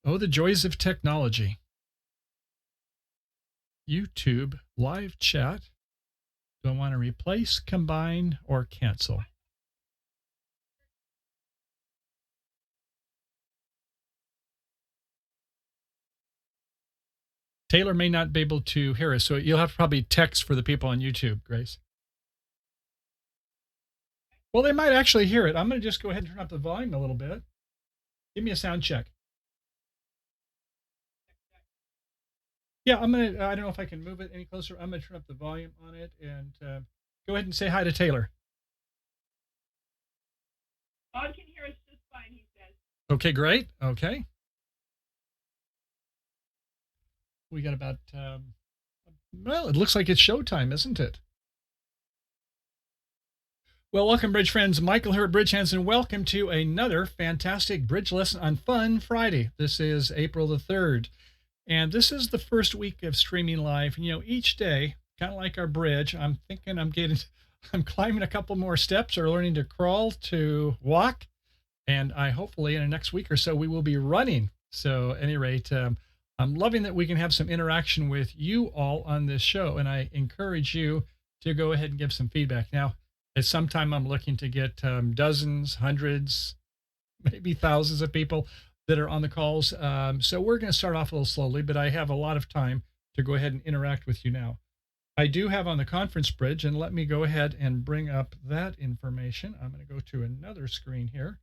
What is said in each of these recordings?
Oh, the joys of technology. YouTube live chat. Do I want to replace, combine, or cancel? Taylor may not be able to hear us, so you'll have to probably text for the people on YouTube, Grace. Well, they might actually hear it. I'm going to just go ahead and turn up the volume a little bit. Give me a sound check. Yeah, I don't know if I can move it any closer. I'm going to turn up the volume on it and go ahead and say hi to Taylor. God can hear us just fine, he says. Okay, great. Okay. We got about, well, it looks like it's showtime, isn't it? Well, welcome, Bridge friends. Michael here at BridgeHands, and welcome to another fantastic Bridge lesson on Fun Friday. This is April the 3rd, and this is the first week of streaming live. And, each day, kind of like our bridge, I'm thinking I'm climbing a couple more steps or learning to crawl, to walk, and I hopefully in the next week or so we will be running. So, at any rate, I'm loving that we can have some interaction with you all on this show, and I encourage you to go ahead and give some feedback. Now, at some time, I'm looking to get dozens, hundreds, maybe thousands of people that are on the calls. So we're going to start off a little slowly, but I have a lot of time to go ahead and interact with you now. I do have on the conference bridge, and let me go ahead and bring up that information. I'm going to go to another screen here.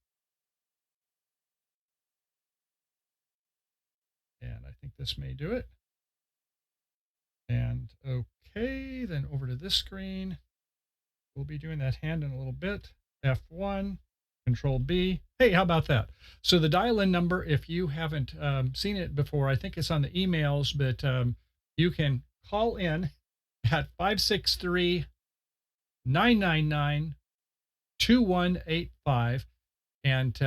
And I think this may do it. And okay, then over to this screen. We'll be doing that hand in a little bit. F1, Control B. Hey, how about that? So the dial-in number, if you haven't seen it before, I think it's on the emails, but you can call in at 563-999-2185. And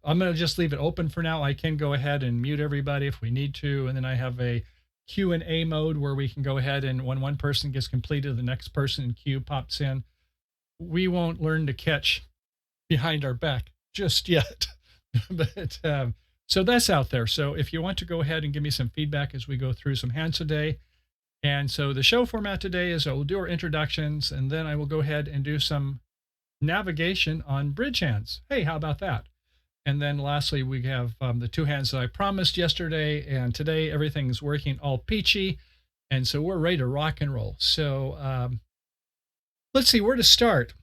I'm going to just leave it open for now. I can go ahead and mute everybody if we need to. And then I have a Q&A mode where we can go ahead and when one person gets completed, the next person in queue pops in. We won't learn to catch behind our back just yet. But so that's out there. So if you want to go ahead and give me some feedback as we go through some hands today. And so the show format today is we'll do our introductions, and then I will go ahead and do some navigation on BridgeHands. Hey, how about that? And then lastly, we have the two hands that I promised yesterday. And today, everything's working all peachy. And so we're ready to rock and roll. So let's see where to start.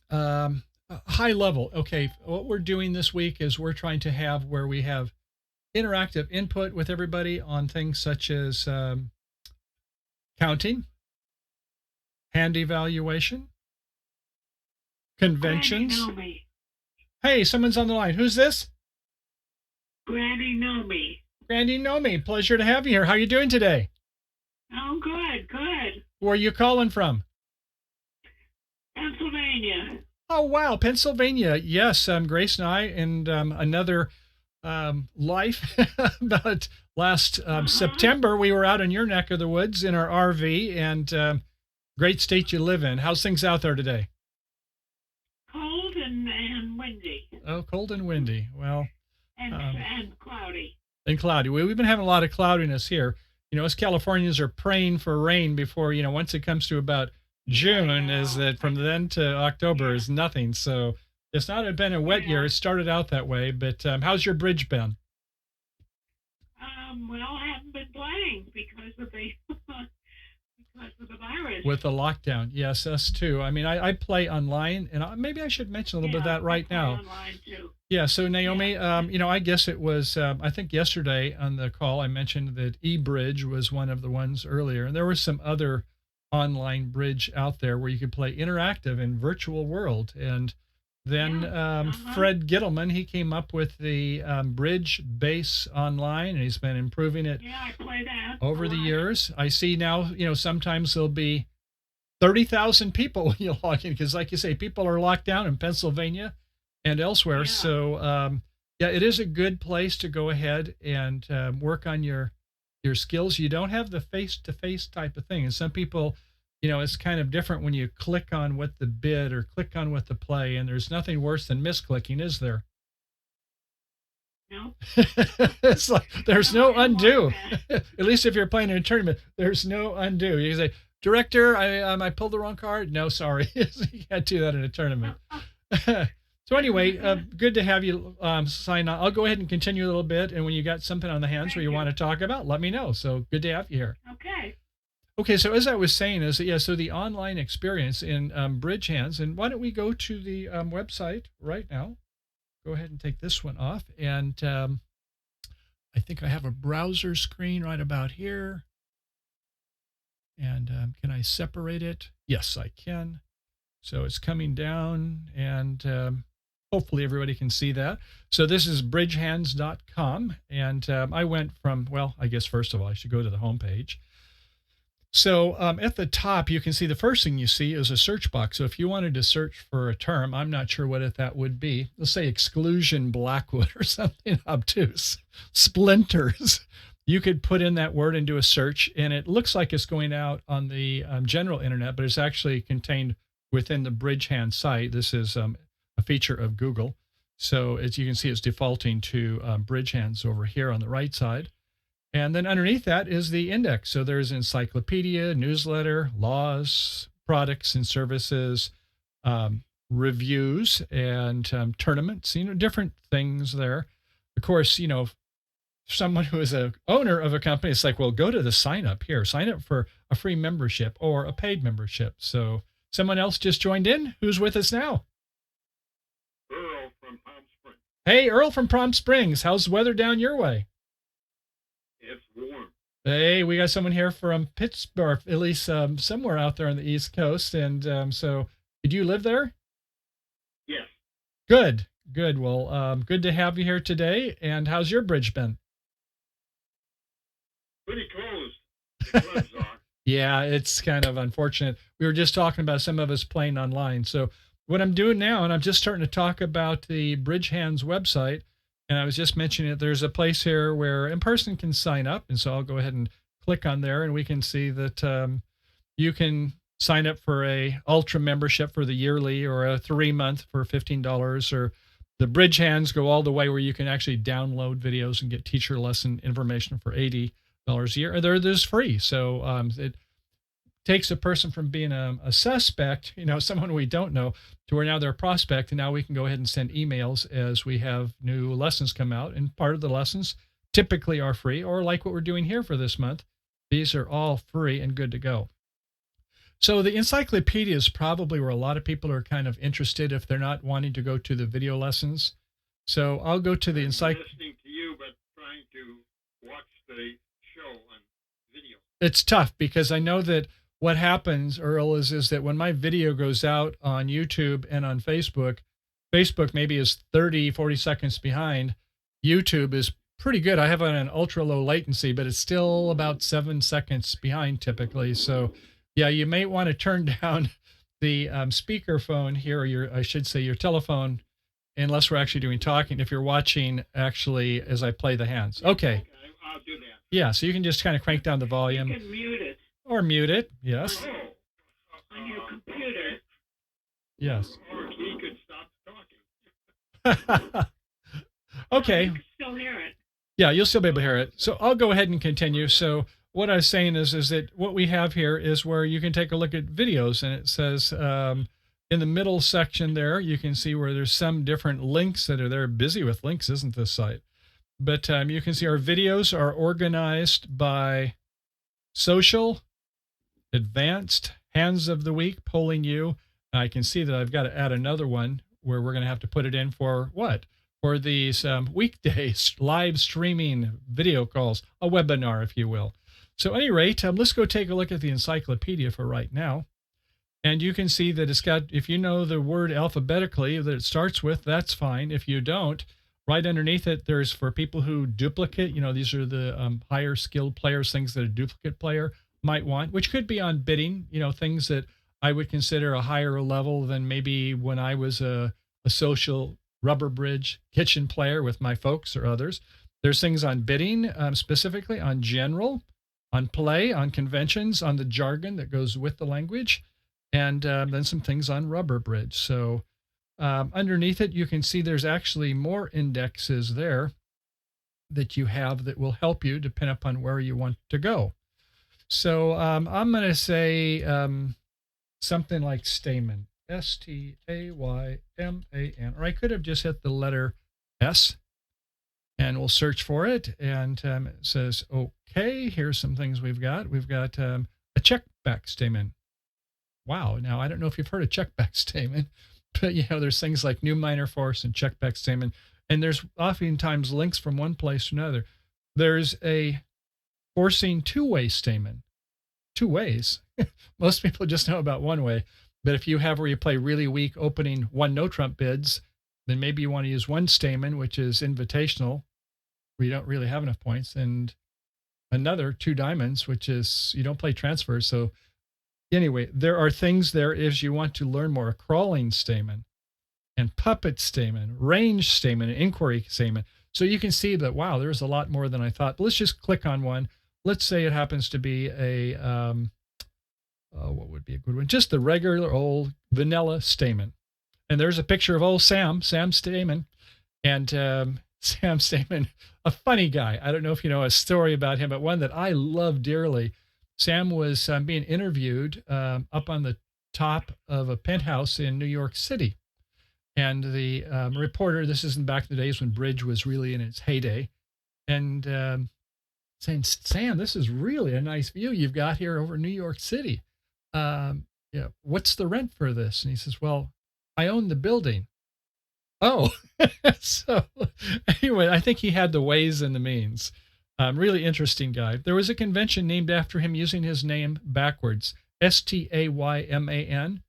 High level. Okay, what we're doing this week is we're trying to have where we have interactive input with everybody on things such as counting, hand evaluation, conventions. Hey, someone's on the line. Who's this? Granny Nomi. Granny Nomi, pleasure to have you here. How are you doing today? Oh, good, good. Where are you calling from? Pennsylvania. Oh, wow, Pennsylvania. Yes, Grace and I and another life about last September, we were out in your neck of the woods in our RV, and great state you live in. How's things out there today? Cold and windy. Oh, cold and windy. Well, and cloudy. And cloudy. We've been having a lot of cloudiness here. Us Californians are praying for rain before, once it comes to about June, is that from then to October is nothing. So it's not been a wet year. It started out that way. But how's your bridge been? Well, I haven't been playing because of the virus. With the lockdown. Yes, us too. I mean, I play online, and maybe I should mention a little bit of that right now. Online too. Yeah, so Naomi, I guess it was, I think yesterday on the call, I mentioned that eBridge was one of the ones earlier, and there were some other online bridge out there where you could play interactive in virtual world. And then Fred Gittleman, he came up with the Bridge Base Online, and he's been improving it I play that over the years. I see now, sometimes there'll be 30,000 people when you log in, because like you say, people are locked down in Pennsylvania and elsewhere. Yeah. So, it is a good place to go ahead and work on your skills. You don't have the face-to-face type of thing. And some people, it's kind of different when you click on what the bid or click on what the play, and there's nothing worse than misclicking, is there? No. It's like there's no I don't undo. want that. At least if you're playing in a tournament, there's no undo. You can say, "Director, I pulled the wrong card." No, sorry, you can't do that in a tournament. So anyway, good to have you sign on. I'll go ahead and continue a little bit, and when you got something on the hands where Thank you you. want to talk about, let me know. So good to have you here. Okay. Okay, so as I was saying, is that, yeah, so the online experience in BridgeHands, and why don't we go to the website right now? Go ahead and take this one off, and I think I have a browser screen right about here. And can I separate it? Yes, I can. So it's coming down, and hopefully everybody can see that. So this is bridgehands.com, and I went from, well, I guess first of all, I should go to the homepage. So at the top, you can see the first thing you see is a search box. So if you wanted to search for a term, I'm not sure what that would be. Let's say exclusion Blackwood or something obtuse, splinters. You could put in that word and do a search, and it looks like it's going out on the general internet, but it's actually contained within the BridgeHand site. This is a feature of Google. So as you can see, it's defaulting to BridgeHands over here on the right side. And then underneath that is the index. So there's encyclopedia, newsletter, laws, products and services, reviews, and tournaments, different things there. Of course, someone who is a owner of a company, it's like, well, go to the sign up here, sign up for a free membership or a paid membership. So someone else just joined in. Who's with us now? Earl from Palm Springs. Hey, Earl from Palm Springs. How's the weather down your way? It's warm. Hey, we got someone here from Pittsburgh, at least somewhere out there on the East Coast. And so did you live there? Yes. Good, good. Well, good to have you here today. And how's your bridge been? Pretty close. The clubs are. Yeah, it's kind of unfortunate. We were just talking about some of us playing online. So what I'm doing now, and I'm just starting to talk about the BridgeHands website, and I was just mentioning that there's a place here where a person can sign up. And so I'll go ahead and click on there, and we can see that you can sign up for a ultra membership for the yearly, or a 3-month for $15, or the BridgeHands go all the way where you can actually download videos and get teacher lesson information for $80 a year. Or there's free. So it takes a person from being a suspect, someone we don't know, to where now they're a prospect, and now we can go ahead and send emails as we have new lessons come out. And part of the lessons typically are free, or like what we're doing here for this month, these are all free and good to go. So the encyclopedia is probably where a lot of people are kind of interested if they're not wanting to go to the video lessons. So I'll go to the Listening to you, but trying to watch the show on video. It's tough because I know that what happens, Earl, is that when my video goes out on YouTube and on Facebook, Facebook maybe is 30, 40 seconds behind. YouTube is pretty good. I have it on an ultra low latency, but it's still about 7 seconds behind typically. So yeah, you may want to turn down the speakerphone here, or I should say your telephone, unless we're actually doing talking, if you're watching actually as I play the hands. Okay. I'll do that. Yeah, so you can just kind of crank down the volume. You can mute it Or mute it, yes. on your computer. Yes. Or he could stop talking. Okay. You can still hear it. Yeah, you'll still be able to hear it. So I'll go ahead and continue. So what I was saying is that what we have here is where you can take a look at videos, and it says in the middle section there, you can see where there's some different links that are there. Busy with links, isn't this site? But you can see our videos are organized by social, advanced, hands of the week, polling you. I can see that I've got to add another one where we're going to have to put it in for what? For these weekdays, live streaming video calls, a webinar, if you will. So at any rate, let's go take a look at the encyclopedia for right now. And you can see that it's got, if you know the word alphabetically that it starts with, that's fine. If you don't, right underneath it, there's for people who duplicate, these are the higher skilled players, things that a duplicate player might want, which could be on bidding, things that I would consider a higher level than maybe when I was a social rubber bridge kitchen player with my folks or others. There's things on bidding, specifically on general, on play, on conventions, on the jargon that goes with the language, and then some things on rubber bridge. So underneath it, you can see there's actually more indexes there. that you have that will help you depend upon where you want to go. So I'm going to say something like Stamen, Stayman, or I could have just hit the letter S and we'll search for it. And it says, okay, here's some things we've got. We've got a checkback statement. Wow. Now, I don't know if you've heard of checkback statement, but there's things like new minor force and checkback statement. And there's oftentimes links from one place to another. There's a forcing two-way statement. Two ways. Most people just know about one way. But if you have where you play really weak opening one no trump bids, then maybe you want to use one stamen, which is invitational, where you don't really have enough points, and another two diamonds, which is you don't play transfers. So anyway, there are things there if you want to learn more. A crawling stamen and puppet stamen, range stamen, and inquiry stamen. So you can see that, wow, there's a lot more than I thought. But let's just click on one. Let's say it happens to be a, what would be a good one? Just the regular old vanilla stamen. And there's a picture of old Sam Stamen. And Sam Stamen, a funny guy. I don't know if you know a story about him, but one that I love dearly. Sam was being interviewed up on the top of a penthouse in New York City. And the reporter, this isn't back in the days when Bridge was really in its heyday, and saying, Sam, this is really a nice view you've got here over New York City. What's the rent for this? And he says, well, I own the building. Oh, so anyway, I think he had the ways and the means. Really interesting guy. There was a convention named after him using his name backwards, Stayman,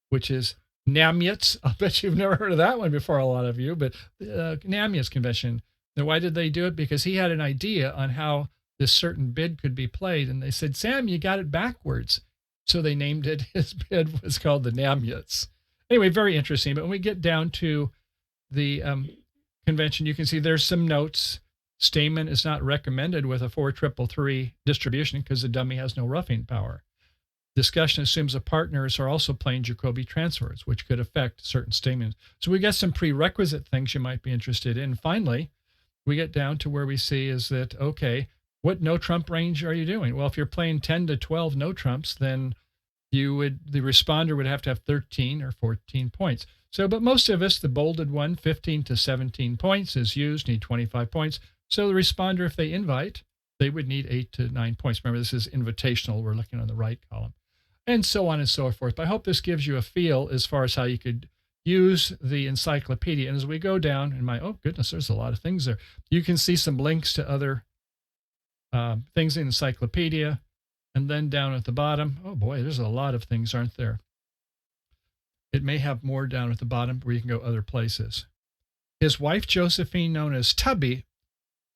which is Namyets. I'll bet you've never heard of that one before, a lot of you, but Namyets convention. Now, why did they do it? Because he had an idea on how this certain bid could be played. And they said, Sam, you got it backwards. So they named it. His bid was called the Namyets. Anyway, very interesting. But when we get down to the convention, you can see there's some notes. Stamen is not recommended with a 4-3-3 distribution because the dummy has no roughing power. Discussion assumes the partners are also playing Jacobi transfers, which could affect certain stamens. So we got some prerequisite things you might be interested in. Finally, we get down to where we see is that, okay, what no trump range are you doing? Well, if you're playing 10 to 12 no trumps, then the responder would have to have 13 or 14 points. So, but most of us, the bolded one, 15 to 17 points is used, need 25 points. So the responder, if they invite, they would need 8 to 9 points. Remember, this is invitational. We're looking on the right column. And so on and so forth. But I hope this gives you a feel as far as how you could use the encyclopedia. And as we go down, oh goodness, there's a lot of things there. You can see some links to other things in the encyclopedia. And then down at the bottom, oh boy, there's a lot of things, aren't there? It may have more down at the bottom where you can go other places. His wife, Josephine, known as Tubby,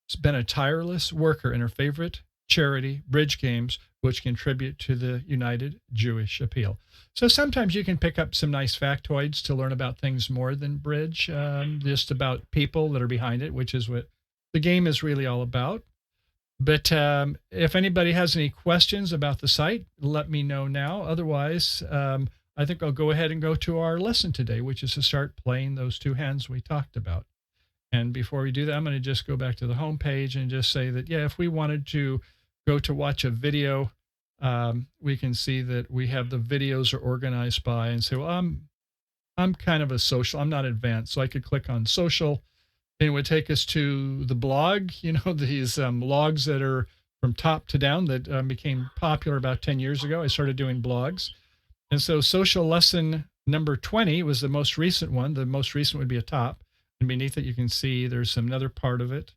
has been a tireless worker in her favorite charity, Bridge Games, which contribute to the United Jewish Appeal. So sometimes you can pick up some nice factoids to learn about things more than Bridge, just about people that are behind it, which is what the game is really all about. But if anybody has any questions about the site, let me know now. Otherwise, I think I'll go ahead and go to our lesson today, which is to start playing those two hands we talked about. And before we do that, I'm going to just go back to the home page and just say that, yeah, if we wanted to go to watch a video, we can see that we have the videos are organized by and say, well, I'm kind of a social, I'm not advanced. So I could click on social and it would take us to the blog, these logs that are from top to down that became popular about 10 years ago. I started doing blogs. And so social lesson number 20 was the most recent one. The most recent would be a top. And beneath it, you can see there's another part of it.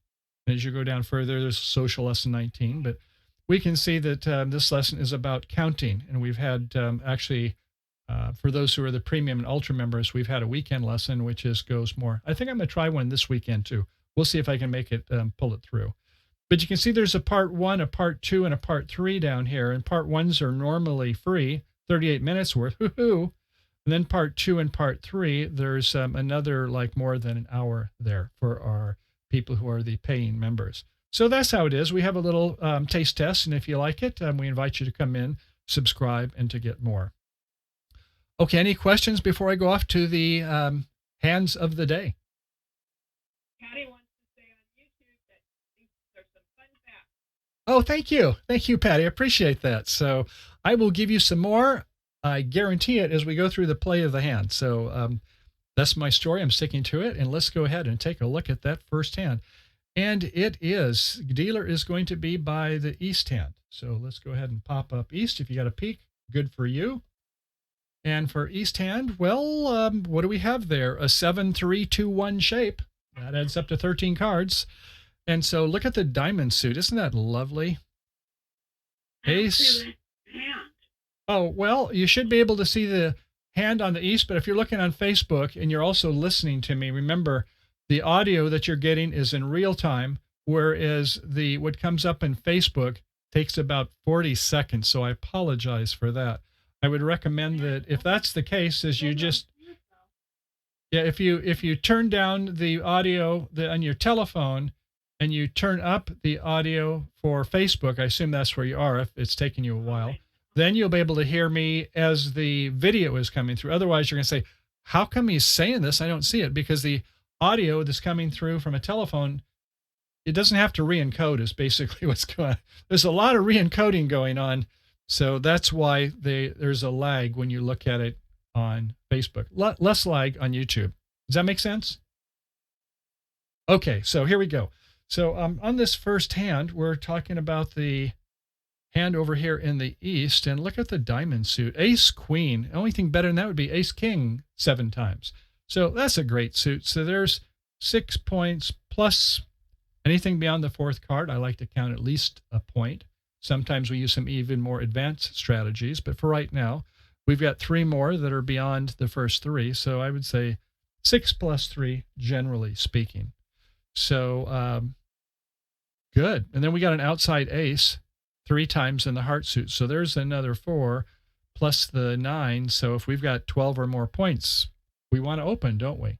And as you go down further, there's social lesson 19. But we can see that this lesson is about counting. And we've had actually, for those who are the premium and ultra members, we've had a weekend lesson, which goes more. I think I'm going to try one this weekend too. We'll see if I can make it, pull it through. But you can see there's a part 1, a part 2, and a part 3 down here. And part 1s are normally free, 38 minutes worth. Woohoo! And then part 2 and part 3, there's another like more than an hour there for our people who are the paying members. So that's how it is. We have a little taste test. And if you like it, we invite you to come in, subscribe, and to get more. Okay, any questions before I go off to the hands of the day? Patty wants to say on YouTube that Oh, thank you. Thank you, Patty. I appreciate that. So I will give you some more. I guarantee it as we go through the play of the hand. So that's my story. I'm sticking to it. And let's go ahead and take a look at that first hand. And it is, dealer is going to be by the east hand. So let's go ahead and pop up east. If you got a peek, good for you. And for east hand, well, what do we have there? A 7-3-2-1 shape. That adds up to 13 cards. And so look at the diamond suit. Isn't that lovely? Ace. Hand. Oh, well, you should be able to see the hand on the east, but if you're looking on Facebook and you're also listening to me, remember the audio that you're getting is in real time, whereas the what comes up in Facebook takes about 40 seconds. So I apologize for that. I would recommend that if that's the case, is you just if you turn down the audio on your telephone and you turn up the audio for Facebook, I assume that's where you are if it's taking you a while, then you'll be able to hear me as the video is coming through. Otherwise, you're going to say, how come he's saying this? I don't see it, because the audio that's coming through from a telephone, it doesn't have to re-encode is basically what's going on. There's a lot of re-encoding going on. So that's why there's a lag when you look at it on Facebook. Less lag on YouTube. Does that make sense? Okay, so here we go. So on this first hand, we're talking about the hand over here in the east, and look at the diamond suit. Ace Queen. The only thing better than that would be Ace King 7 times. So that's a great suit. So there's 6 points plus anything beyond the fourth card. I like to count at least a point. Sometimes we use some even more advanced strategies, but for right now, we've got 3 more that are beyond the first 3. So I would say 6 plus 3, generally speaking. So good. And then we got an outside ace 3 times in the heart suit. So there's another 4 plus the 9. So if we've got 12 or more points, we want to open, don't we?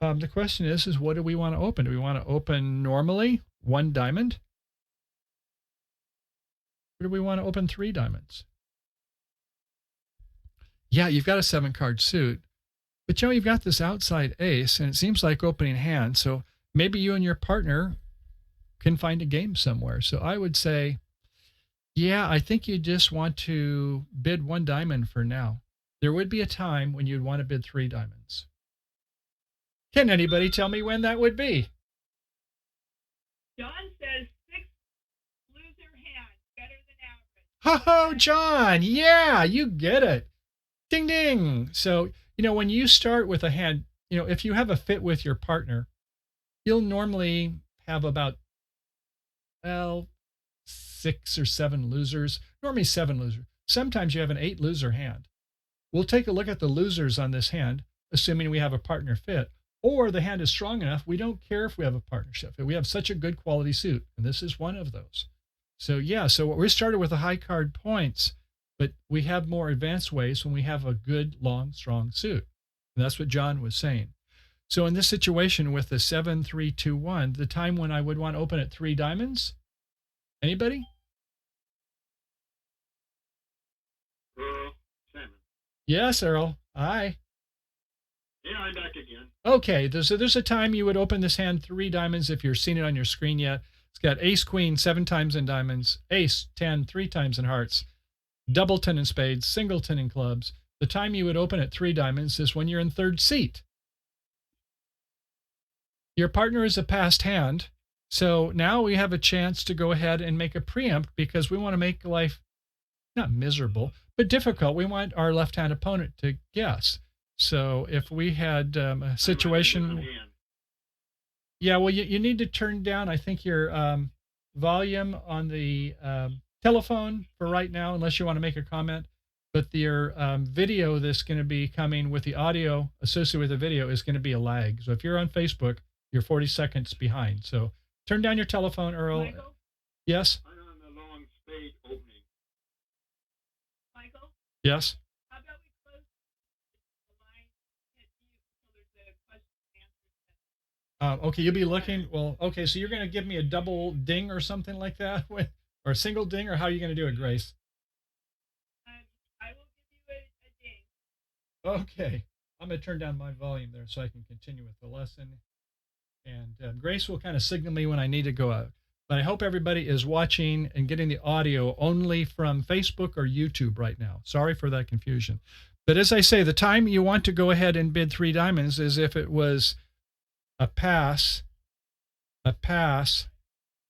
The question is what do we want to open? Do we want to open normally 1 diamond? Or do we want to open 3 diamonds? Yeah, you've got a 7-card suit, but you've got this outside ace, and it seems like opening hand. So maybe you and your partner can find a game somewhere. So I would say, yeah, I think you just want to bid 1 diamond for now. There would be a time when you'd want to bid 3 diamonds. Can anybody tell me when that would be? John says 6 loser hands, better Ho than average. ho, John. Yeah, you get it. Ding, ding. So, when you start with a hand, if you have a fit with your partner, you'll normally have about, 6 or 7 losers, normally 7 losers. Sometimes you have an 8 loser hand. We'll take a look at the losers on this hand, assuming we have a partner fit, or the hand is strong enough. We don't care if we have a partnership. We have such a good quality suit, and this is one of those. So yeah, so we started with the high card points, but we have more advanced ways when we have a good, long, strong suit. And that's what John was saying. So in this situation with the 7-3-2-1, the time when I would want to open at 3 diamonds, anybody? Salmon. Yes, Earl. Hi. Yeah, I'm back again. Okay, there's a time you would open this hand 3 diamonds if you're seeing it on your screen yet. It's got ace queen 7 times in diamonds, ace 10 3 times in hearts, double 10 in spades, single 10 in clubs. The time you would open at 3 diamonds is when you're in third seat. Your partner is a passed hand, so now we have a chance to go ahead and make a preempt because we want to make life not miserable, but difficult. We want our left-hand opponent to guess. So if we had a situation, yeah, well, you need to turn down, I think, your volume on the telephone for right now, unless you want to make a comment. But your video that's going to be coming with the audio associated with the video is going to be a lag. So if you're on Facebook, you're 40 seconds behind. So turn down your telephone, Earl. Michael? Yes? I'm on the long spade opening. Michael? Yes? How about we close the line at you so there's a question and answer? Okay, you'll be looking. Well, okay, so you're going to give me a double ding or something like that? Or a single ding? Or how are you going to do it, Grace? I will give you a ding. Okay. I'm going to turn down my volume there so I can continue with the lesson. And Grace will kind of signal me when I need to go out. But I hope everybody is watching and getting the audio only from Facebook or YouTube right now. Sorry for that confusion. But as I say, the time you want to go ahead and bid 3 diamonds is if it was a pass,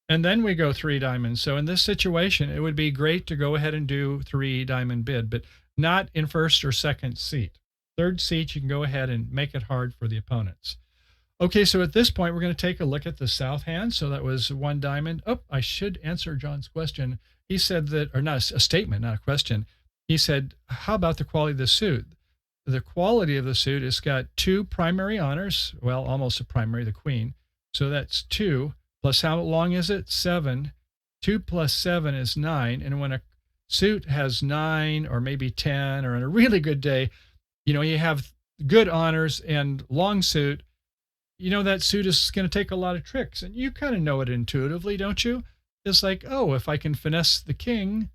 and then we go 3 diamonds. So in this situation, it would be great to go ahead and do 3 diamond bid, but not in first or second seat. Third seat, you can go ahead and make it hard for the opponents. Okay, so at this point, we're going to take a look at the south hand. So that was 1 diamond. Oh, I should answer John's question. He said that, or not a statement, not a question. He said, how about the quality of the suit? The quality of the suit has got 2 primary honors. Well, almost a primary, the queen. So that's 2. Plus how long is it? 7. 2 plus 7 is 9. And when a suit has 9 or maybe 10, or on a really good day, you have good honors and long suit, that suit is going to take a lot of tricks. And you kind of know it intuitively, don't you? It's like, oh, if I can finesse the king,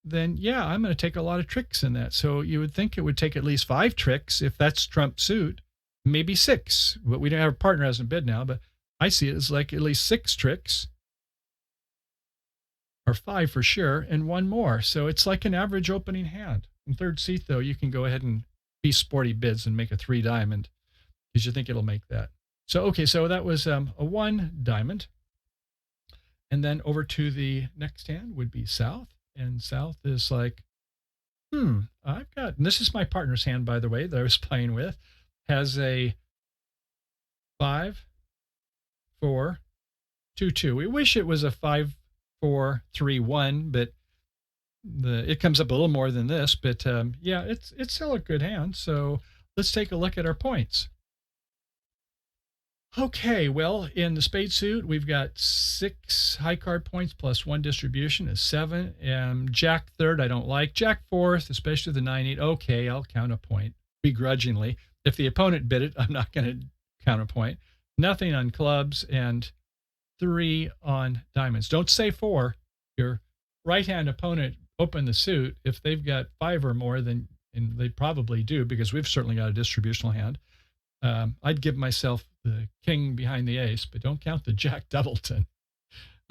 then yeah, I'm going to take a lot of tricks in that. So you would think it would take at least 5 tricks if that's trump suit, maybe 6. But we don't have a partner hasn't bid now, but I see it as like at least 6 tricks, or 5 for sure, and 1 more. So it's like an average opening hand. In third seat, though, you can go ahead and be sporty bids and make a 3 diamond because you think it'll make that. So, okay, so that was a 1 diamond. And then over to the next hand would be south. And south is like, I've got, and this is my partner's hand, by the way, that I was playing with, has a 5, 4, 2, 2. We wish it was a 5, 4, 3, 1, but it comes up a little more than this. But yeah, it's still a good hand. So let's take a look at our points. Okay, well, in the spade suit, we've got 6 high card points plus 1 distribution is 7. And Jack third, I don't like. Jack fourth, especially the 9-8. Okay, I'll count a point begrudgingly. If the opponent bid it, I'm not going to count a point. Nothing on clubs, and 3 on diamonds. Don't say 4. Your right-hand opponent opened the suit. If they've got 5 or more, then, and they probably do, because we've certainly got a distributional hand, I'd give myself the king behind the ace, but don't count the Jack Doubleton.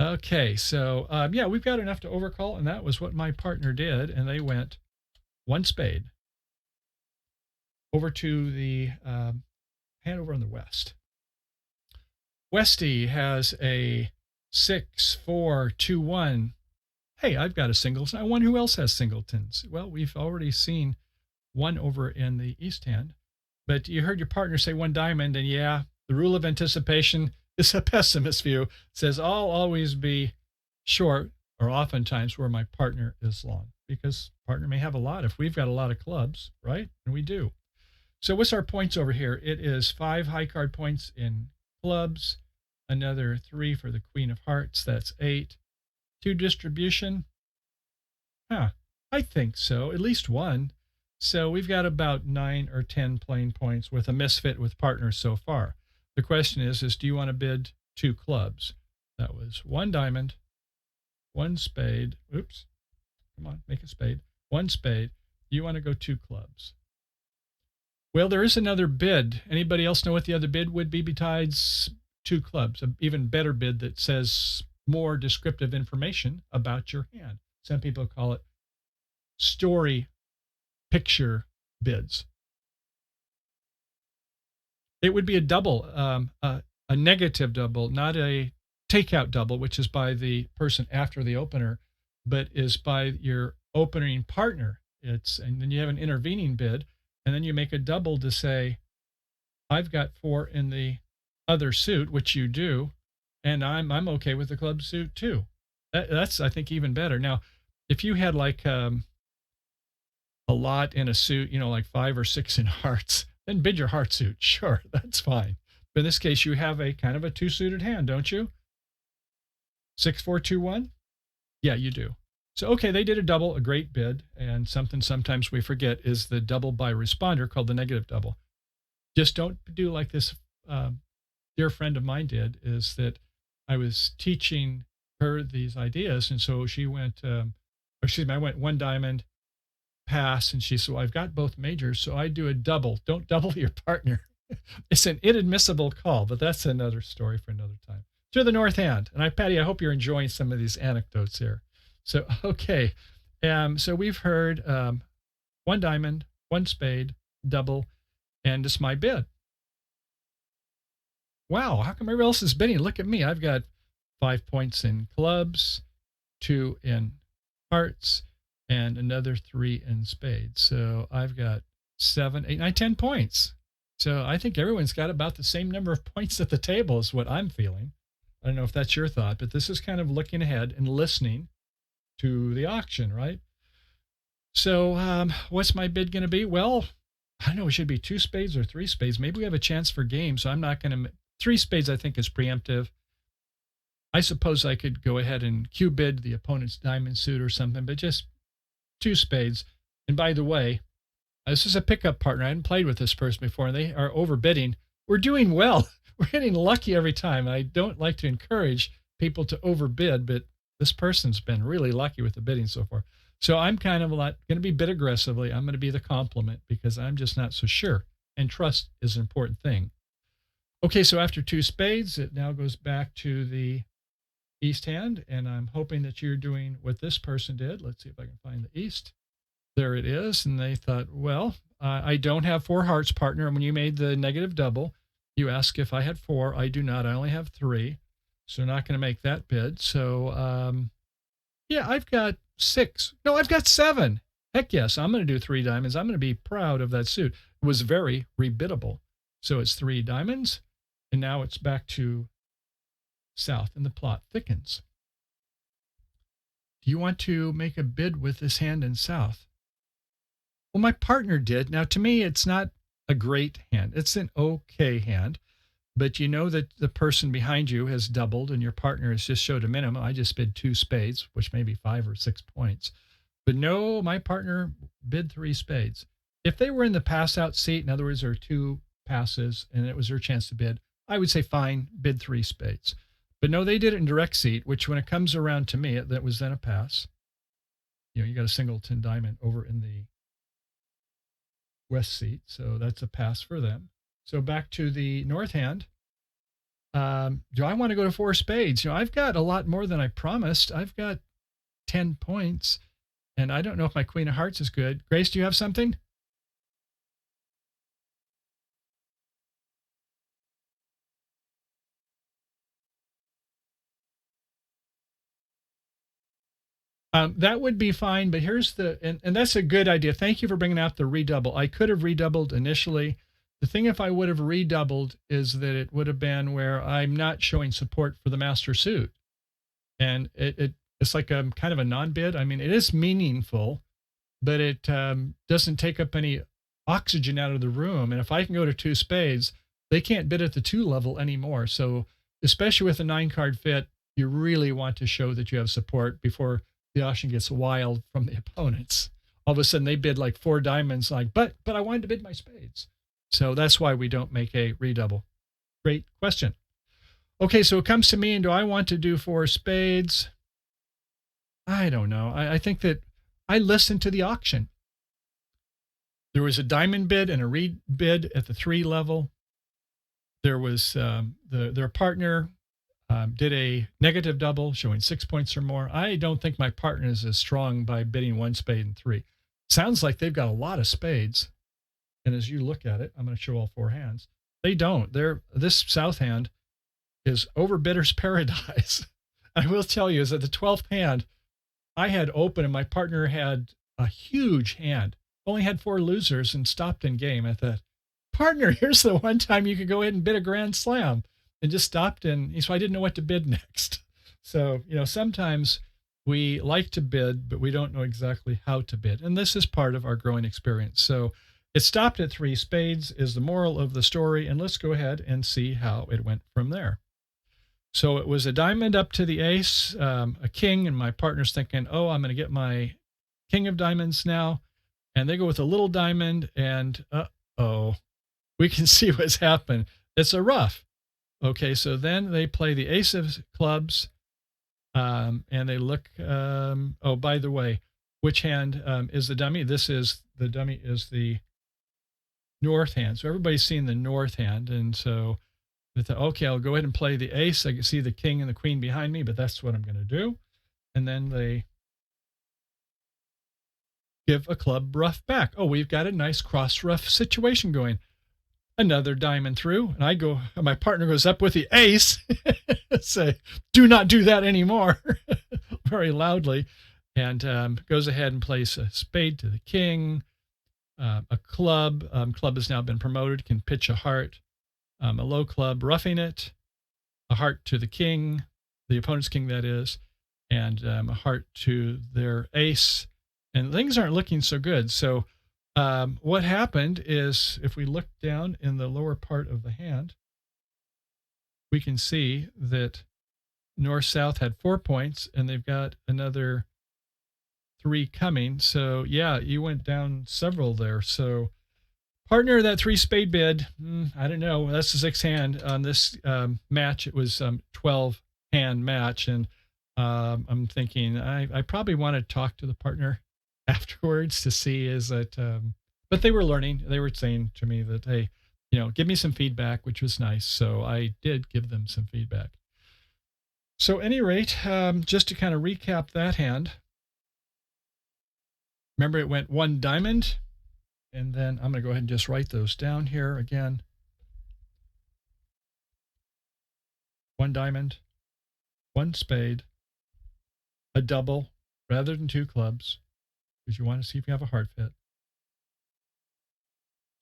Okay, so yeah, we've got enough to overcall, and that was what my partner did, and they went 1 spade. Over to the hand over on the west. Westy has a 6, 4, 2, 1. Hey, I've got a singleton. I wonder who else has singletons. Well, we've already seen 1 over in the east hand. But you heard your partner say 1 diamond, and yeah, the rule of anticipation is a pessimist view. It says I'll always be short, or oftentimes where my partner is long, because partner may have a lot if we've got a lot of clubs, right? And we do. So what's our points over here? It is 5 high card points in clubs, another 3 for the queen of hearts. That's 8. 2 distribution. I think so. At least 1. So we've got about 9 or 10 playing points with a misfit with partners so far. The question is do you want to bid 2 clubs? That was 1 diamond, 1 spade. Oops. Come on, make a spade. 1 spade. You want to go 2 clubs. Well, there is another bid. Anybody else know what the other bid would be besides 2 clubs? An even better bid that says more descriptive information about your hand. Some people call it story picture bids. It would be a double, a negative double, not a takeout double, which is by the person after the opener, but is by your opening partner. And then you have an intervening bid, and then you make a double to say, I've got 4 in the other suit, which you do, and I'm okay with the club suit too. That's, I think, even better. Now, if you had like a lot in a suit, like 5 or 6 in hearts, then bid your heart suit. Sure, that's fine. But in this case, you have a kind of a 2-suited hand, don't you? 6, 4, 2, 1? Yeah, you do. So, okay, they did a double, a great bid, and something sometimes we forget is the double by responder called the negative double. Just don't do like this dear friend of mine did, is that I was teaching her these ideas, and so she went, I went 1 diamond, pass, and she said, well, I've got both majors, so I do a double. Don't double your partner. It's an inadmissible call, but that's another story for another time. to the north hand. And Patty, I hope you're enjoying some of these anecdotes here. So, okay. So we've heard one diamond, one spade, double, and it's my bid. Wow, how come everybody else is bidding? Look at me. I've got 5 points in clubs, 2 in hearts, and another 3 in spades. So I've got 7, 8, 9, 10 points. So I think everyone's got about the same number of points at the table is what I'm feeling. I don't know if that's your thought, but this is kind of looking ahead and listening to the auction, right? So what's my bid going to be? Well, I don't know. It should be 2 spades or 3 spades. Maybe we have a chance for game. So I'm not going to. 3 spades, I think, is preemptive. I suppose I could go ahead and Q bid the opponent's diamond suit or something, but just 2 spades. And by the way, this is a pickup partner. I hadn't played with this person before, and they are overbidding. We're doing well. We're getting lucky every time. I don't like to encourage people to overbid, but this person's been really lucky with the bidding so far. So I'm kind of going to be bid aggressively. I'm going to be the compliment because I'm just not so sure. And trust is an important thing. Okay, so after 2 spades, it now goes back to the east hand, and I'm hoping that you're doing what this person did. Let's see if I can find the east. There it is. And they thought, well, I don't have 4 hearts, partner. And when you made the negative double, you asked if I had 4. I do not. I only have 3. So not going to make that bid. So, yeah, I've got 6. No, I've got 7. Heck yes, I'm going to do 3 diamonds. I'm going to be proud of that suit. It was very rebiddable. So it's 3 diamonds. And now it's back to south, and the plot thickens. Do you want to make a bid with this hand in south? Well, my partner did. Now, to me, it's not a great hand. It's an okay hand, but you know that the person behind you has doubled and your partner has just showed a minimum. I just bid 2 spades, which may be 5 or 6 points. But no, my partner bid 3 spades. If they were in the pass out seat, in other words, there are 2 passes and it was their chance to bid, I would say, fine, bid 3 spades. But no, they did it in direct seat, which when it comes around to me, that was then a pass. You know, you got a singleton diamond over in the west seat, so that's a pass for them. So back to the north hand. Do I want to go to 4 spades? You know, I've got a lot more than I promised. I've got 10 points, and I don't know if my queen of hearts is good. Grace, do you have something? That would be fine, but here's and that's a good idea. Thank you for bringing out the redouble. I could have redoubled initially. The thing, if I would have redoubled, is that it would have been where I'm not showing support for the master suit. And it's like a kind of a non-bid. I mean, it is meaningful, but it doesn't take up any oxygen out of the room. And if I can go to 2 spades, they can't bid at the 2 level anymore. So especially with a 9-card fit, you really want to show that you have support before the auction gets wild from the opponents. All of a sudden they bid like 4 diamonds, like, but I wanted to bid my spades. So that's why we don't make a redouble. Great question. Okay, so it comes to me, and do I want to do 4 spades? I don't know. I think that I listened to the auction. There was a diamond bid and a rebid at the 3 level. There was their partner did a negative double showing 6 points or more. I don't think my partner is as strong by bidding 1 spade and 3. Sounds like they've got a lot of spades. And as you look at it, I'm going to show all 4 hands. They don't. This south hand is overbidder's paradise. I will tell you is that the 12th hand I had open and my partner had a huge hand. Only had 4 losers and stopped in game. I thought, partner, here's the one time you could go ahead and bid a grand slam. And just stopped, and so I didn't know what to bid next. So, you know, sometimes we like to bid, but we don't know exactly how to bid. And this is part of our growing experience. So it stopped at 3 spades is the moral of the story. And let's go ahead and see how it went from there. So it was a diamond up to the ace, a king, and my partner's thinking, oh, I'm going to get my king of diamonds now. And they go with a little diamond, and uh-oh, we can see what's happened. It's a ruff. Okay, so then they play the ace of clubs, and they look, oh, by the way, which hand is the dummy? The dummy is the north hand. So everybody's seen the north hand, and so They thought, okay, I'll go ahead and play the ace. I can see the king and the queen behind me, but that's what I'm going to do. And then they give a club rough back. Oh, we've got a nice cross rough situation going. Another diamond through, and I go, my partner goes up with the ace. Say, do not do that anymore, very loudly, and goes ahead and plays a spade to the king, a club. Club has now been promoted, can pitch a heart, a low club, roughing it, a heart to the king, the opponent's king, that is, and a heart to their ace. And things aren't looking so good. So what happened is, if we look down in the lower part of the hand, we can see that North-South had 4 points, and they've got another 3 coming. So, yeah, you went down several there. So, partner, that 3 spade bid, I don't know. That's the 6th hand on this match. It was 12-hand match, and I'm thinking I probably want to talk to the partner afterwards to see, is it but they were learning. They were saying to me that, hey, give me some feedback, which was nice. So I did give them some feedback. So any rate, just to kind of recap that hand, remember it went 1 diamond, and then I'm going to go ahead and just write those down here again. 1 diamond, 1 spade, a double rather than 2 clubs, because you want to see if you have a heart fit.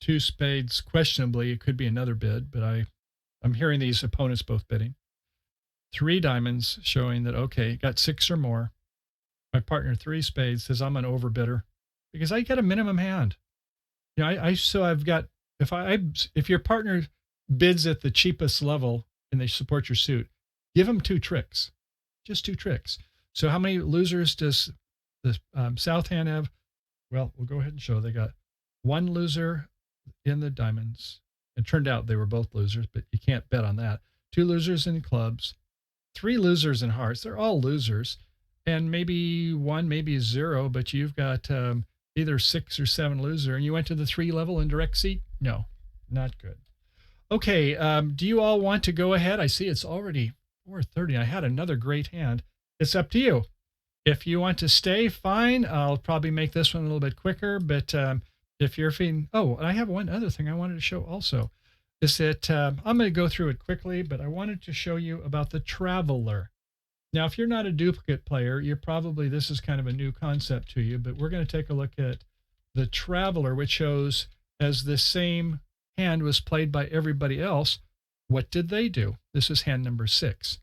2 spades, questionably, it could be another bid, but I'm hearing these opponents both bidding. 3 diamonds, showing that, okay, got 6 or more. My partner, 3 spades, says I'm an overbidder because I get a minimum hand. So I've got, if your partner bids at the cheapest level and they support your suit, give them 2 tricks, just 2 tricks. So how many losers does the South hand have? Well, we'll go ahead and show. They got 1 loser in the diamonds. It turned out they were both losers, but you can't bet on that. 2 losers in clubs, 3 losers in hearts. They're all losers, and maybe 1, maybe 0, but you've got either 6 or 7 loser, and you went to the 3 level in direct seat? No, not good. Okay, do you all want to go ahead? I see it's already 4:30. I had another great hand. It's up to you. If you want to stay, fine. I'll probably make this one a little bit quicker, but if you're feeling, I have one other thing I wanted to show also, is that I'm going to go through it quickly, but I wanted to show you about the Traveler. Now, if you're not a duplicate player, this is kind of a new concept to you, but we're going to take a look at the Traveler, which shows as the same hand was played by everybody else, what did they do? This is hand number 6.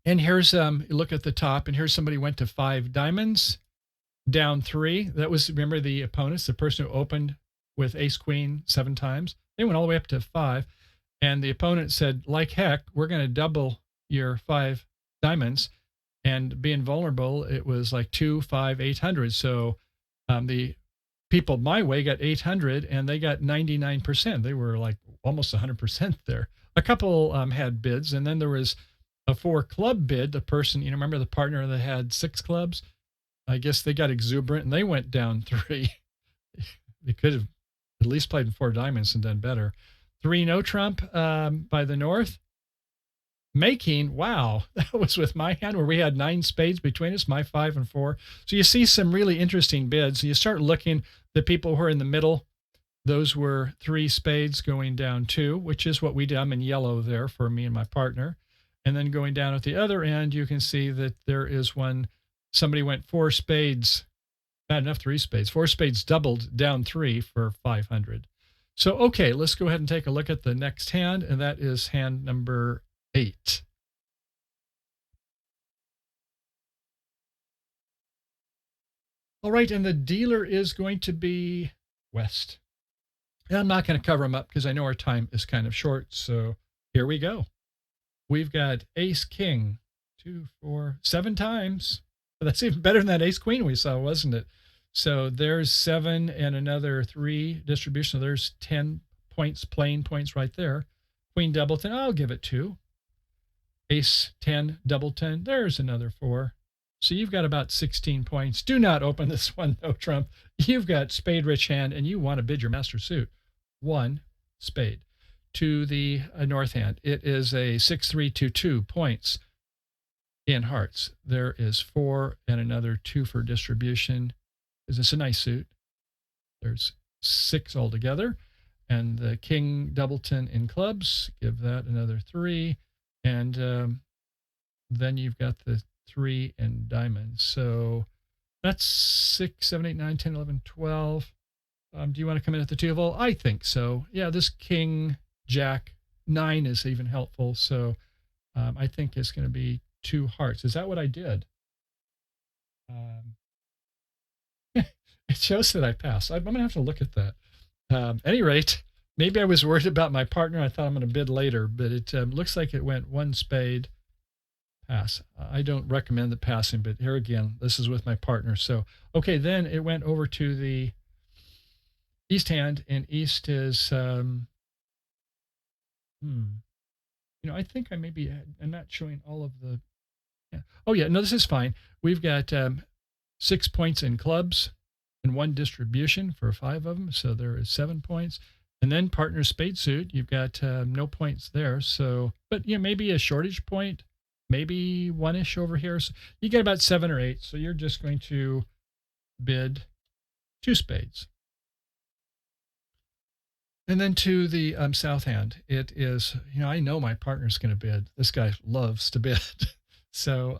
And here's, look at the top, and here's somebody went to 5 diamonds, down 3. That was, remember, the opponents, the person who opened with ace queen 7 times. They went all the way up to 5. And the opponent said, like heck, we're going to double your 5 diamonds. And being vulnerable, it was like 2, 5, 800. So the people my way got 800, and they got 99%. They were like almost 100% there. A couple had bids, and then there was a 4 club bid. The person, remember the partner that had 6 clubs? I guess they got exuberant and they went down 3. They could have at least played 4 diamonds and done better. 3 no trump by the North. Making, wow, that was with my hand where we had 9 spades between us, my 5 and 4. So you see some really interesting bids. You start looking, the people who are in the middle, those were 3 spades going down 2, which is what we did. I'm in yellow there for me and my partner. And then going down at the other end, you can see that there is one. Somebody went 4 spades, bad enough 3 spades, 4 spades doubled down 3 for 500. So, okay, let's go ahead and take a look at the next hand, and that is hand number 8. All right, and the dealer is going to be West. And I'm not going to cover them up because I know our time is kind of short, so here we go. We've got ace king, 2, 4, 7 times. That's even better than that ace queen we saw, wasn't it? So there's 7 and another 3 distribution. So there's 10 points, plain points right there. Queen doubleton, I'll give it 2. Ace 10, doubleton, there's another 4. So you've got about 16 points. Do not open this one, no trump. You've got spade rich hand, and you want to bid your master suit. 1 spade. to the north hand. It is a 6-3-2-2 points in hearts. There is 4 and another 2 for distribution. Is this a nice suit? There's 6 altogether. And the king doubleton in clubs, give that another 3. And then you've got the 3 in diamonds. So that's 6, 7, 8, 9, 10, 11, 12. Do you want to come in at the 2 of all? I think so. Yeah, this king, jack, 9 is even helpful. So I think it's going to be 2 hearts. Is that what I did? It shows that I passed. I'm going to have to look at that. At any rate, maybe I was worried about my partner. I thought I'm going to bid later, but it looks like it went 1 spade, pass. I don't recommend the passing, but here again, this is with my partner. So, okay, then it went over to the east hand, and east is, I think I'm not showing all of the, yeah. Oh yeah, no, this is fine. We've got 6 points in clubs and 1 distribution for 5 of them. So there is 7 points. And then partner spade suit, you've got no points there. So, but maybe a shortage point, maybe 1-ish over here. So you get about 7 or 8. So you're just going to bid 2 spades. And then to the south hand, it is, I know my partner's going to bid. This guy loves to bid. So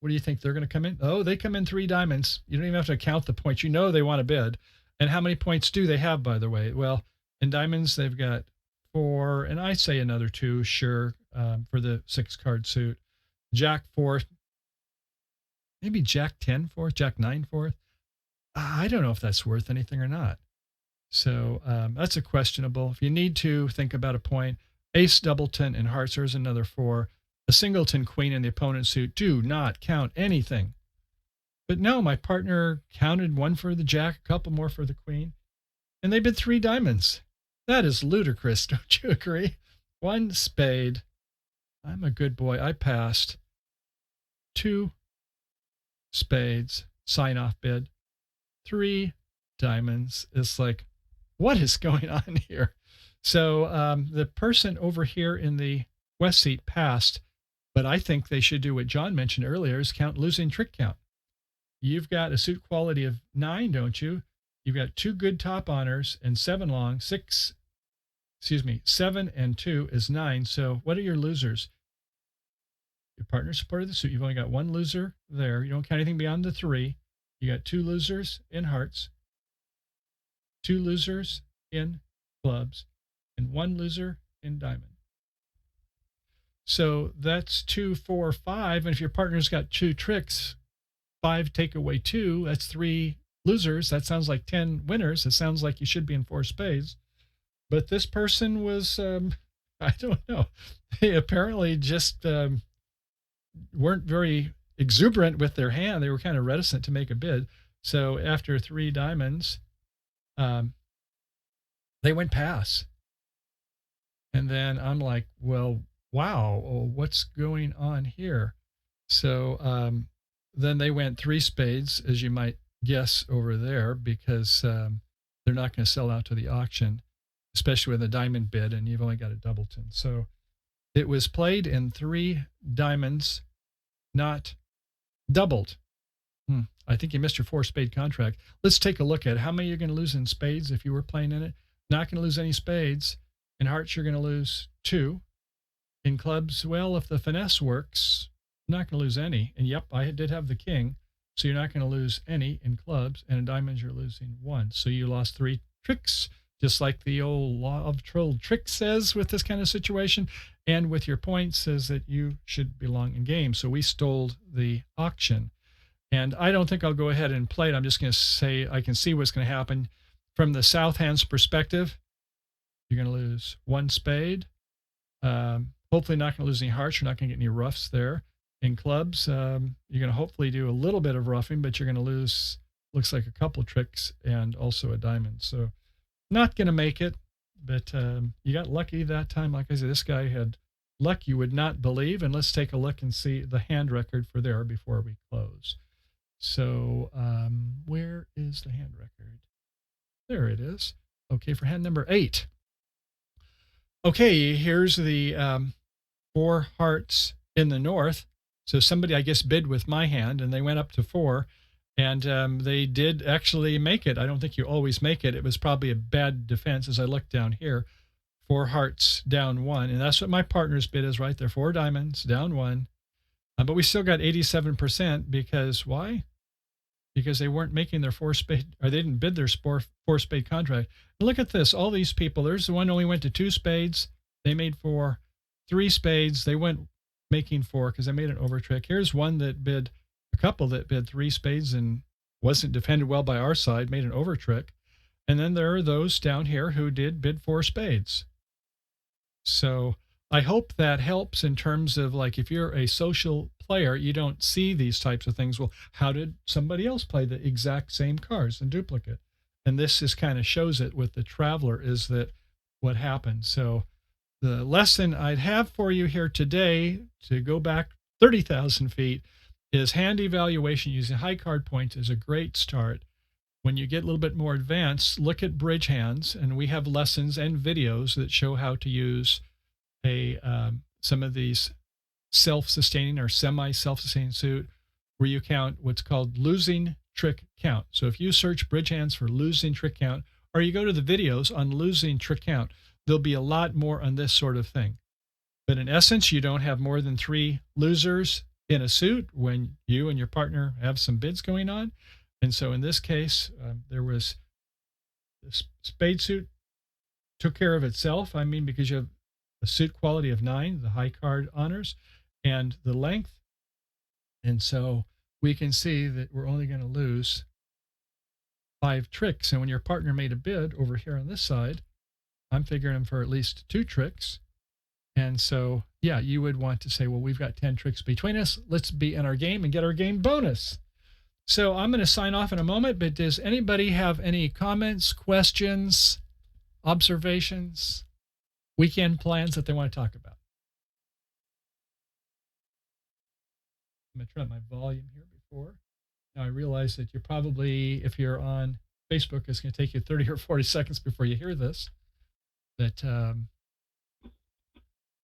what do you think they're going to come in? Oh, they come in 3 diamonds. You don't even have to count the points. They want to bid. And how many points do they have, by the way? Well, in diamonds, they've got 4, and I say another 2, sure, for the 6-card suit. Jack 4th, maybe Jack 10 4th, Jack 9 4th. I don't know if that's worth anything or not. So that's a questionable. If you need to think about a point, ace, doubleton, and hearts, there's another 4. A singleton, queen, and the opponent's suit do not count anything. But no, my partner counted 1 for the jack, a couple more for the queen, and they bid 3 diamonds. That is ludicrous, don't you agree? 1 spade. I'm a good boy. I passed. 2 spades, sign off bid. 3 diamonds. It's like, what is going on here? So the person over here in the west seat passed, but I think they should do what John mentioned earlier, is count losing trick count. You've got a suit quality of 9, don't you? You've got 2 good top honors and 7 long, 7 and 2 is 9. So what are your losers? Your partner supported the suit. You've only got 1 loser there. You don't count anything beyond the 3. You got 2 losers in hearts, 2 losers in clubs, and 1 loser in diamond. So that's 2, 4, 5. And if your partner's got 2 tricks, 5 take away 2, that's 3 losers. That sounds like 10 winners. It sounds like you should be in 4 spades. But this person was, I don't know. They apparently just weren't very exuberant with their hand. They were kind of reticent to make a bid. So after 3 diamonds, they went pass. And then I'm like, well, wow, what's going on here? So then they went 3 spades, as you might guess over there, because they're not going to sell out to the auction, especially with a diamond bid, and you've only got a doubleton. So it was played in 3 diamonds, not doubled. I think you missed your 4 spade contract. Let's take a look at how many you're going to lose in spades if you were playing in it. Not going to lose any spades. In hearts, you're going to lose 2. In clubs, well, if the finesse works, you're not going to lose any. And yep, I did have the king, so you're not going to lose any in clubs. And in diamonds, you're losing 1. So you lost 3 tricks, just like the old law of troll trick says with this kind of situation. And with your points says that you should belong in game. So we stole the auction. And I don't think I'll go ahead and play it. I'm just going to say I can see what's going to happen. From the south hand's perspective, you're going to lose 1 spade. Hopefully not going to lose any hearts. You're not going to get any roughs there. In clubs, you're going to hopefully do a little bit of roughing, but you're going to lose, looks like a couple tricks and also a diamond. So not going to make it, but you got lucky that time. Like I said, this guy had luck you would not believe. And let's take a look and see the hand record for there before we close. So where is the hand record? There it is. Okay, for hand number 8. Okay, here's the four hearts in the north. So somebody, I guess, bid with my hand, and they went up to four, and they did actually make it. I don't think you always make it. It was probably a bad defense as I look down here. Four hearts down one, and that's what my partner's bid is right there. Four diamonds down one, but we still got 87% because why? Because they weren't making their four spade, or they didn't bid their four spade contract. And look at this. All these people, there's the one who only went to two spades. They made four. Three spades. They went making four because they made an over trick. Here's one that bid, a couple that bid three spades and wasn't defended well by our side, made an over trick. And then there are those down here who did bid four spades. So I hope that helps in terms of like if you're a social player, you don't see these types of things. Well, how did somebody else play the exact same cards in duplicate? And this is kind of shows it with the traveler is that what happened. So the lesson I'd have for you here today to go back 30,000 feet is hand evaluation using high card points is a great start. When you get a little bit more advanced, look at BridgeHands, and we have lessons and videos that show how to use some of these self-sustaining or semi-self-sustaining suit where you count what's called losing trick count. So if you search BridgeHands for losing trick count, or you go to the videos on losing trick count, there'll be a lot more on this sort of thing. But in essence, you don't have more than three losers in a suit when you and your partner have some bids going on. And so in this case, there was the spade suit took care of itself. I mean, because you have a suit quality of 9, the high card honors, and the length. And so we can see that we're only going to lose 5 tricks. And when your partner made a bid over here on this side, I'm figuring for at least 2 tricks. And so, yeah, you would want to say, well, we've got 10 tricks between us. Let's be in our game and get our game bonus. So I'm going to sign off in a moment, but does anybody have any comments, questions, observations, weekend plans that they want to talk about? I'm going to turn up my volume here before. Now I realize that you're probably, if you're on Facebook, it's going to take you 30 or 40 seconds before you hear this. But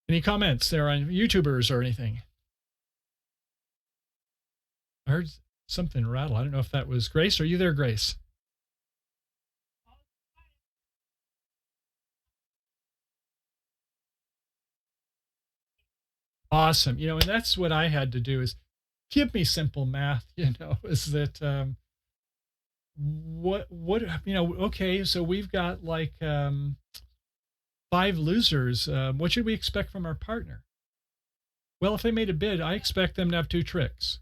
any comments there on YouTubers or anything? I heard something rattle. I don't know if that was Grace. Are you there, Grace? Awesome. And that's what I had to do is give me simple math, is that okay, so we've got like 5 losers. What should we expect from our partner? Well, if they made a bid, I expect them to have 2 tricks.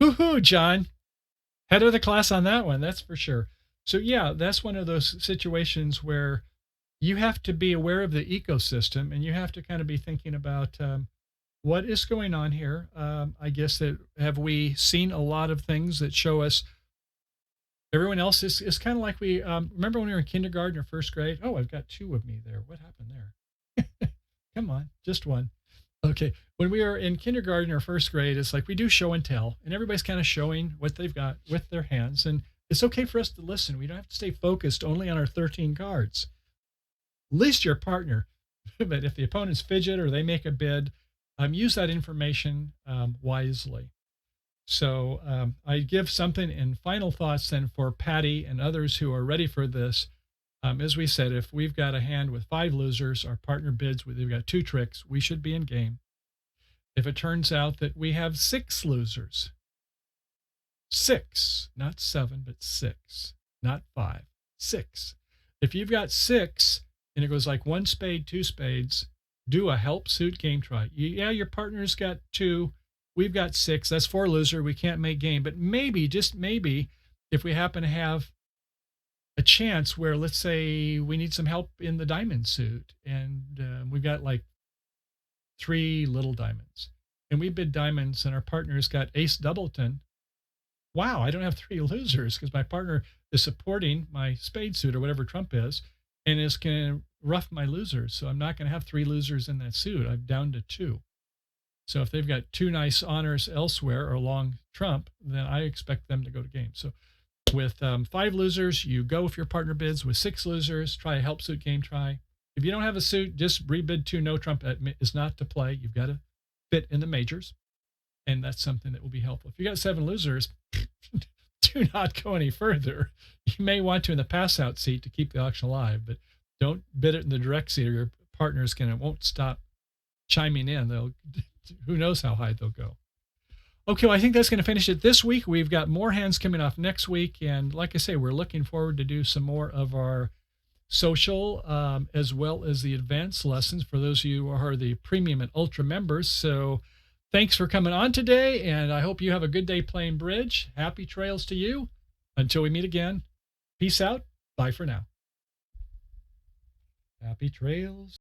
Woohoo, John. Head of the class on that one, that's for sure. So yeah, that's one of those situations where you have to be aware of the ecosystem and you have to kind of be thinking about what is going on here. I guess that have we seen a lot of things that show us everyone else is kind of like we remember when we were in kindergarten or first grade? Oh, I've got 2 of me there. What happened there? Come on, just one. Okay. When we were in kindergarten or first grade, it's like we do show and tell, and everybody's kind of showing what they've got with their hands. And it's okay for us to listen. We don't have to stay focused only on our 13 cards. At least your partner. But if the opponents fidget or they make a bid, use that information wisely. So I give something in final thoughts then for Patty and others who are ready for this. As we said, if we've got a hand with 5 losers, our partner bids, we've got 2 tricks, we should be in game. If it turns out that we have 6 losers, 6, not 7, but 6, not 5, 6. If you've got 6 and it goes like 1 spade, 2 spades, do a help suit game try. Yeah, your partner's got 2, we've got 6, that's 4 loser, we can't make game. But maybe, just maybe, if we happen to have a chance where, let's say, we need some help in the diamond suit, and we've got like 3 little diamonds, and we bid diamonds, and our partner's got ace doubleton. Wow, I don't have 3 losers because my partner is supporting my spade suit or whatever trump is, and is going to rough my losers. So I'm not going to have 3 losers in that suit. I'm down to 2. So if they've got 2 nice honors elsewhere or long trump, then I expect them to go to game. So With 5 losers, you go if your partner bids. With 6 losers, try a help suit game try. If you don't have a suit, just rebid 2 no trump is not to play. You've got to fit in the majors. And that's something that will be helpful. If you got 7 losers, do not go any further. You may want to in the pass out seat to keep the auction alive, but don't bid it in the direct seat or your partners won't stop chiming in. Who knows how high they'll go. Okay, well, I think that's going to finish it this week. We've got more hands coming off next week. And like I say, we're looking forward to do some more of our social as well as the advanced lessons for those of you who are the premium and ultra members. So thanks for coming on today. And I hope you have a good day playing bridge. Happy trails to you. Until we meet again, peace out. Bye for now. Happy trails.